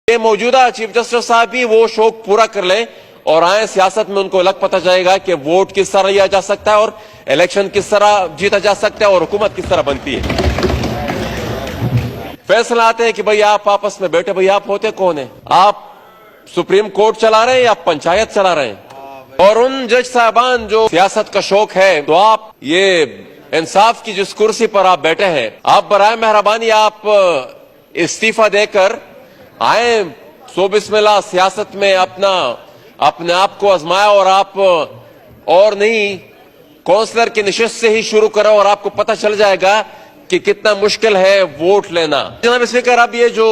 یہ موجودہ chief justice صاحب بھی وہ شوق پورا کر لیں اور آئیں سیاست میں، ان کو الگ پتہ جائے گا کہ ووٹ کس طرح لیا جا سکتا ہے اور الیکشن کس طرح جیتا جا سکتا ہے اور حکومت کس طرح بنتی ہے۔ فیصلہ آتے ہیں کہ بھئی آپ آپس میں بیٹھے، بھئی آپ ہوتے کون ہیں؟ آپ سپریم کورٹ چلا رہے ہیں یا پنچایت چلا رہے ہیں؟ اور ان جج صاحبان جو سیاست کا شوق ہے، تو آپ یہ انصاف کی جس کرسی پر آپ بیٹھے ہیں، آپ برائے مہربانی آپ استعفیٰ دے کر آئیں، سو بسم اللہ سیاست میں اپنے آپ کو آزمایا اور آپ اور نہیں کونسلر کی نشست سے ہی شروع کرو اور آپ کو پتہ چل جائے گا کہ کتنا مشکل ہے ووٹ لینا۔ جناب اسپیکر، اب یہ جو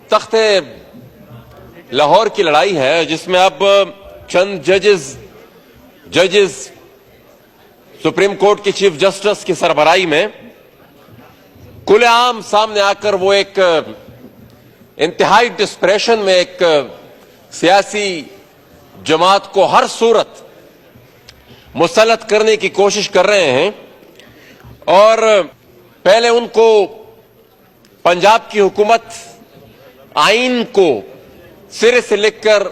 تخت لاہور کی لڑائی ہے، جس میں اب چند ججز سپریم کورٹ کی چیف جسٹس کی سربراہی میں کھلے عام سامنے آ کر وہ ایک انتہائی ڈسپریشن میں ایک سیاسی جماعت کو ہر صورت مسلط کرنے کی کوشش کر رہے ہیں، اور پہلے ان کو پنجاب کی حکومت آئین کو سرے سے لکھ کر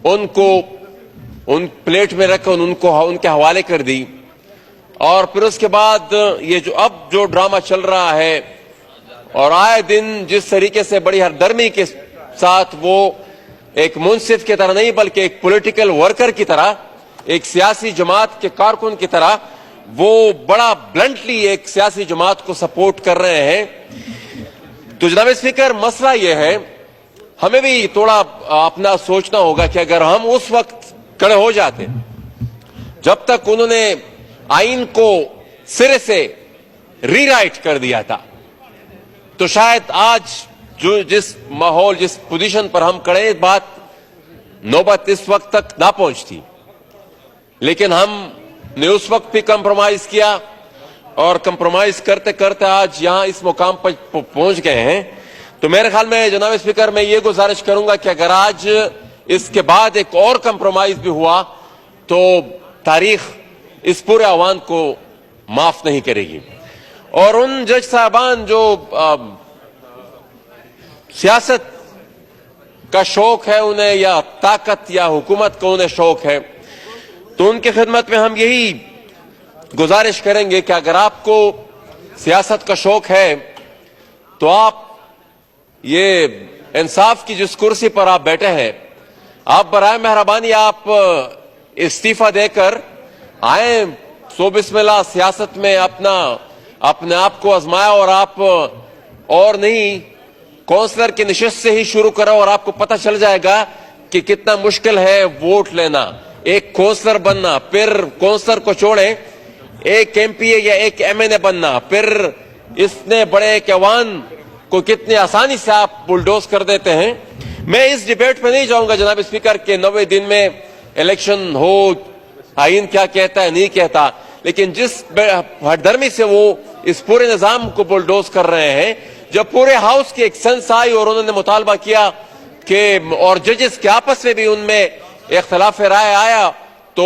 ان پلیٹ میں رکھ کر ان کے حوالے کر دی، اور پھر اس کے بعد یہ جو ڈرامہ چل رہا ہے اور آئے دن جس طریقے سے بڑی ہردرمی کے ساتھ وہ ایک منصف کی طرح نہیں بلکہ ایک پولیٹیکل ورکر کی طرح، ایک سیاسی جماعت کے کارکن کی طرح وہ بڑا بلنٹلی ایک سیاسی جماعت کو سپورٹ کر رہے ہیں، تو جناب اسپیکر مسئلہ یہ ہے، ہمیں بھی تھوڑا اپنا سوچنا ہوگا کہ اگر ہم اس وقت کھڑے ہو جاتے جب تک انہوں نے آئین کو سرے سے ری رائٹ کر دیا تھا، تو شاید آج جس ماحول جس پوزیشن پر ہم کھڑے نوبت اس وقت تک نہ پہنچتی، لیکن ہم نے اس وقت بھی کمپرومائز کیا اور کمپرومائز کرتے کرتے آج یہاں اس مقام پر پہنچ گئے ہیں۔ تو میرے خیال میں جناب اسپیکر میں یہ گزارش کروں گا کہ اگر آج اس کے بعد ایک اور کمپرومائز بھی ہوا تو تاریخ اس پورے عوام کو معاف نہیں کرے گی، اور ان جج صاحبان جو سیاست کا شوق ہے انہیں، یا طاقت یا حکومت کا انہیں شوق ہے، تو ان کی خدمت میں ہم یہی گزارش کریں گے کہ اگر آپ کو سیاست کا شوق ہے تو آپ یہ انصاف کی جس کرسی پر آپ بیٹھے ہیں، آپ برائے مہربانی آپ استعفیٰ دے کر آئیں، سو بسم اللہ سیاست میں اپنے آپ کو آزمایا اور آپ اور نہیں کونسلر کی نشست سے ہی شروع کرو اور آپ کو پتہ چل جائے گا کہ کتنا مشکل ہے ووٹ لینا، ایک کونسلر بننا، پھر کونسلر کو چھوڑیں ایک ایم پی اے یا ایک ایم این اے بننا، پھر اتنے بڑے ایک ایوان کو کتنی آسانی سے آپ بلڈوز کر دیتے ہیں۔ میں اس ڈیبیٹ پہ نہیں جاؤں گا جناب اسپیکر کہ 90 دن میں الیکشن ہو، آئین کیا کہتا ہے نہیں کہتا، لیکن جس ہردرمی سے وہ اس پورے نظام کو بلڈوز کر رہے ہیں، جب پورے ہاؤس کی ایک سینس آئی اور انہوں نے مطالبہ کیا کہ اور ججز کے آپس میں بھی ان میں اختلاف رائے آیا، تو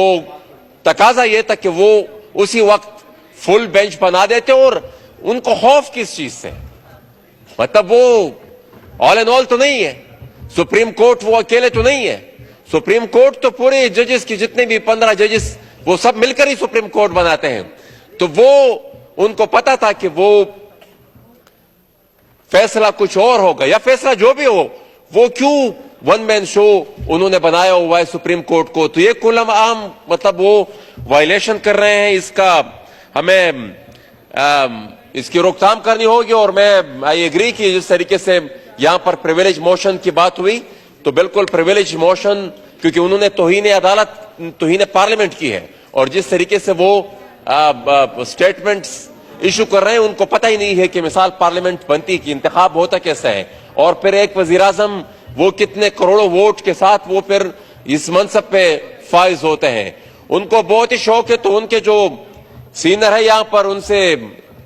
تقاضا یہ تھا کہ وہ اسی وقت فل بینچ بنا دیتے، اور ان کو خوف کس چیز سے؟ مطلب وہ آل اینڈ آل تو نہیں ہے، سپریم کورٹ وہ اکیلے تو نہیں ہے، سپریم کورٹ تو پورے ججز کی جتنے بھی 15 ججز وہ سب مل کر ہی سپریم کورٹ بناتے ہیں، تو وہ ان کو پتا تھا کہ وہ فیصلہ کچھ اور ہوگا، یا فیصلہ جو بھی ہو وہ کیوں ون مین شو انہوں نے بنایا ہوا ہے سپریم کورٹ کو، تو یہ کل عام مطلب وہ وائلیشن کر رہے ہیں، اس کا ہمیں اس کی روک تھام کرنی ہوگی، اور میں آئی ایگری کہ جس طریقے سے یہاں پر پریویلیج موشن کی بات ہوئی تو بالکل پریویلیج موشن، کیونکہ انہوں نے توہین عدالت توہین پارلیمنٹ کی ہے، اور جس طریقے سے وہ سٹیٹمنٹس ایشو کر رہے ہیں ان کو پتہ ہی نہیں ہے کہ مثال پارلیمنٹ بنتی کہ انتخاب ہوتا کیسا ہے، اور پھر ایک وزیراعظم وہ کتنے کروڑوں ووٹ کے ساتھ وہ پھر اس منصب پہ فائز ہوتے ہیں، ان کو بہت ہی شوق ہے، تو ان کے جو سینئر ہے یہاں پر، ان سے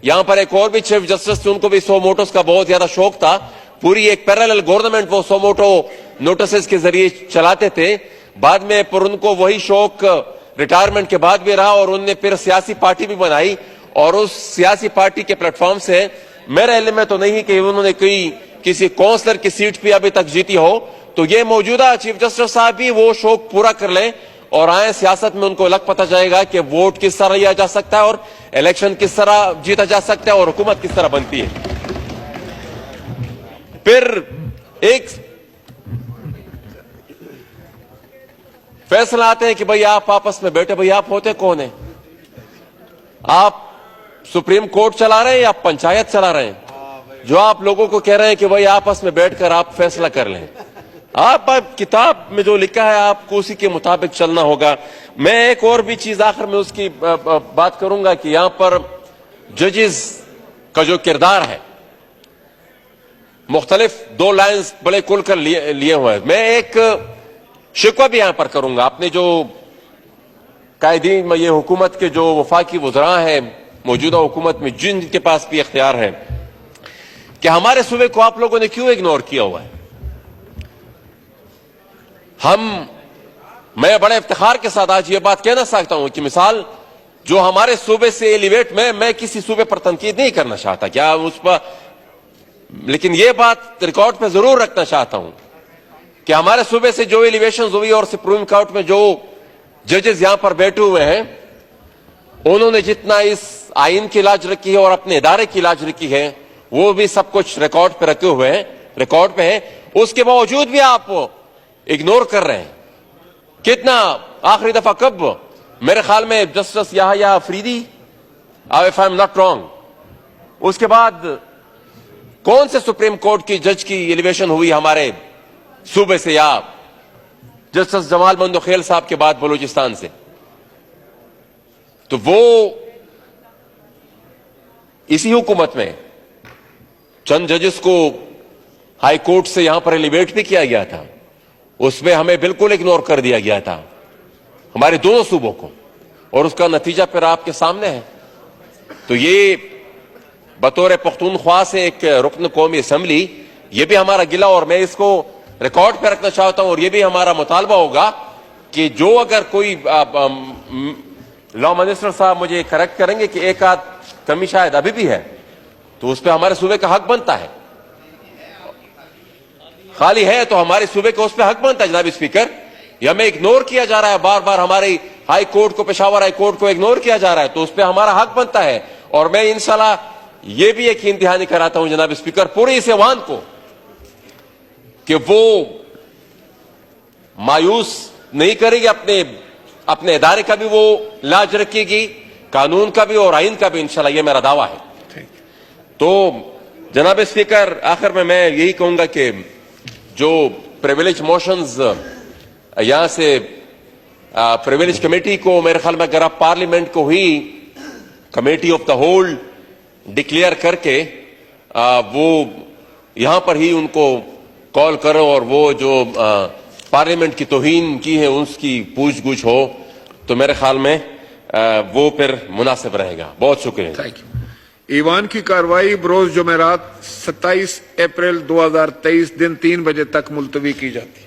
یہاں پر ایک اور بھی چیف جسٹس تھے، ان کو بھی سو موٹوز کا بہت زیادہ شوق تھا، پوری ایک پیرالل گورنمنٹ وہ سو موٹو نوٹسز کے ذریعے چلاتے تھے، بعد میں پر ان کو وہی شوق ریٹائرمنٹ کے بعد بھی رہا، اور ان نے پھر سیاسی پارٹی بھی بنائی، اور اس سیاسی پارٹی کے پلیٹ فارم سے میرے علم میں تو نہیں کہ انہوں نے کوئی کسی کونسلر کی سیٹ پہ ابھی تک جیتی ہو تو یہ موجودہ چیف جسٹس صاحب بھی وہ شوق پورا کر لیں اور آئیں سیاست میں، ان کو لگ پتہ جائے گا کہ ووٹ کس طرح لیا جا سکتا ہے اور الیکشن کس طرح جیتا جا سکتا ہے اور حکومت کس طرح بنتی ہے. پھر ایک فیصلہ آتے ہیں کہ بھئی آپ آپس میں بیٹھے، بھئی آپ ہوتے کون ہیں؟ آپ سپریم کورٹ چلا رہے ہیں یا آپ پنچایت چلا رہے ہیں جو آپ لوگوں کو کہہ رہے ہیں کہ بھئی آپس میں بیٹھ کر آپ فیصلہ کر لیں؟ آپ کتاب میں جو لکھا ہے آپ کو اسی کے مطابق چلنا ہوگا. میں ایک اور بھی چیز آخر میں اس کی بات کروں گا کہ یہاں پر ججز کا جو کردار ہے مختلف 2 لائنز بڑے کھل کر لیے ہوئے ہیں. میں ایک شکوہ بھی یہاں پر کروں گا اپنے جو قائدین میں، یہ حکومت کے جو وفاقی وزراء ہیں موجودہ حکومت میں جن کے پاس بھی اختیار ہے، کہ ہمارے صوبے کو آپ لوگوں نے کیوں اگنور کیا ہوا ہے. میں بڑے افتخار کے ساتھ آج یہ بات کہنا چاہتا ہوں کہ مثال جو ہمارے صوبے سے ایلیویٹ میں کسی صوبے پر تنقید نہیں کرنا چاہتا کیا اس پر، لیکن یہ بات ریکارڈ پہ ضرور رکھنا چاہتا ہوں کہ ہمارے صوبے سے جو ایلیویشنز ہوئی اور سپریم کورٹ میں جو ججز یہاں پر بیٹھے ہوئے ہیں انہوں نے جتنا اس آئین کی لاج رکھی ہے اور اپنے ادارے کی لاج رکھی ہے وہ بھی سب کچھ ریکارڈ پہ رکھے ہوئے ہیں، ریکارڈ پہ ہیں. اس کے باوجود بھی آپ اگنور کر رہے ہیں. کتنا آخری دفعہ کب؟ میرے خیال میں justice Yahya Afridi if I'm not wrong، اس کے بعد کون سے سپریم کورٹ کی جج کی ایلیویشن ہوئی ہمارے صوبے سے، یا جسٹس جمال بندوخیل صاحب کے بعد بلوچستان سے؟ تو وہ اسی حکومت میں چند ججز کو ہائی کورٹ سے یہاں پر ایلیویٹ بھی کیا گیا تھا، اس میں ہمیں بالکل اگنور کر دیا گیا تھا ہمارے دونوں صوبوں کو، اور اس کا نتیجہ پھر آپ کے سامنے ہے. تو یہ بطور پختونخوا سے ایک رکن قومی اسمبلی یہ بھی ہمارا گلہ، اور میں اس کو ریکارڈ پہ رکھنا چاہتا ہوں اور یہ بھی ہمارا مطالبہ ہوگا کہ جو اگر کوئی لا منسٹر صاحب مجھے کریکٹ کریں گے کہ ایک آدھ کمی شاید ابھی بھی ہے تو اس پہ ہمارے صوبے کا حق بنتا ہے، خالی ہے تو ہمارے صوبے کو اس پہ حق بنتا ہے. جناب اسپیکر، یہ ہمیں اگنور کیا جا رہا ہے بار بار، ہماری ہائی کورٹ کو، پشاور ہائی کورٹ کو اگنور کیا جا رہا ہے، تو اس پہ ہمارا حق بنتا ہے. اور میں انشاءاللہ یہ بھی یقین دہانی کراتا ہوں جناب اسپیکر پورے اس ایوان کو کہ وہ مایوس نہیں کرے گی، اپنے ادارے کا بھی وہ لاج رکھے گی، قانون کا بھی اور آئین کا بھی، انشاءاللہ یہ میرا دعویٰ ہے. تو جناب اسپیکر آخر میں یہی کہوں گا کہ جو پریویلیج موشنز یہاں سے پریویلیج کمیٹی کو، میرے خیال میں اگر آپ پارلیمنٹ کو ہی committee of the whole declare کر کے وہ یہاں پر ہی ان کو کال کرو اور وہ جو پارلیمنٹ کی توہین کی ہے اس کی پوچھ گچھ ہو تو میرے خیال میں وہ پھر مناسب رہے گا. بہت شکریہ. ایوان کی کارروائی بروز جمعرات 27 اپریل 2023 دن 3 بجے تک ملتوی کی جاتی ہے.